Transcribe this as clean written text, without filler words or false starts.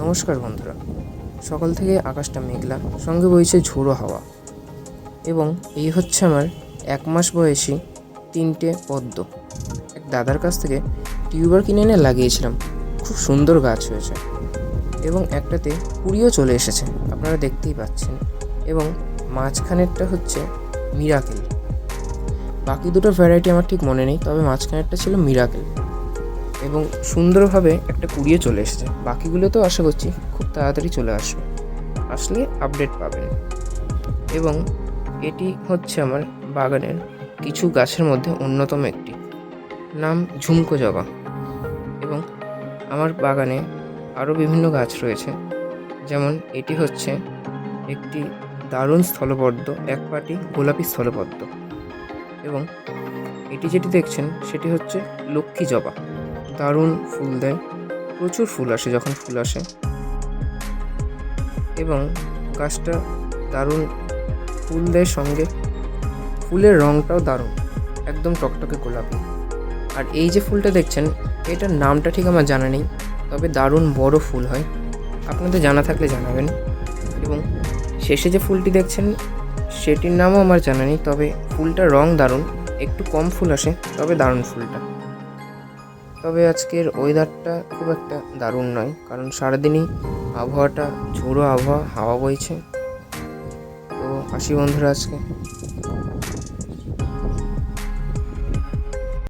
নমস্কার বন্ধুরা, সকাল থেকে আকাশটা মেঘলা, সঙ্গে বইছে ঝোড়ো হাওয়া। এবং এই হচ্ছে আমার 1 মাস বয়সী 3টে পদ্ম। এক দাদার কাছ থেকে টিউবার কিনে এনে লাগিয়েছিলাম। খুব সুন্দর গাছ হয়েছে এবং একটাতে কুড়িও চলে এসেছে, আপনারা দেখতেই পাচ্ছেন। এবং মাঝখানেরটা হচ্ছে মিরাকেল। বাকি দুটো ভ্যারাইটি আমার ঠিক মনে নেই, তবে মাঝখানেরটা ছিল মিরাকেল এবং সুন্দরভাবে একটা কুড়িয়ে চলে এসেছে। বাকিগুলো তো আশা করছি খুব তাড়াতাড়ি চলে আসবে, আসলে আপডেট পাবেন। এবং এটি হচ্ছে আমার বাগানের কিছু গাছের মধ্যে অন্যতম একটি, নাম ঝুমকো জবা। এবং আমার বাগানে আরও বিভিন্ন গাছ রয়েছে, যেমন এটি হচ্ছে একটি দারুণ স্থলপদ্ম, একপাটি গোলাপি স্থলপদ্ম। এবং এটি যেটি দেখছেন সেটি হচ্ছে লক্ষ্মী জবা। দারুণ ফুল দেয়, প্রচুর ফুল আসে যখন ফুল আসে। এবং গাছটা দারুণ ফুল দেয়, সঙ্গে ফুলের রঙটাও দারুণ, একদম টকটকে গোলাপি। আর এই যে ফুলটা দেখছেন, এটার নামটা ঠিক আমার জানা নেই, তবে দারুণ বড় ফুল হয়, আপনাদের জানা থাকলে জানাবেন। এবং শেষে যে ফুলটি দেখছেন সেটির নামও আমার জানা নেই, তবে ফুলটার রং দারুণ, একটু কম ফুল আসে, তবে দারুণ ফুলটা। তবে আজকের ওয়েদারটা খুব একটা দারুণ নয়, কারণ সারাদিনই আবহাওয়াটা ঝোড়ো আবহাওয়া, হাওয়া বইছে। তো আসি বন্ধুরা আজকে।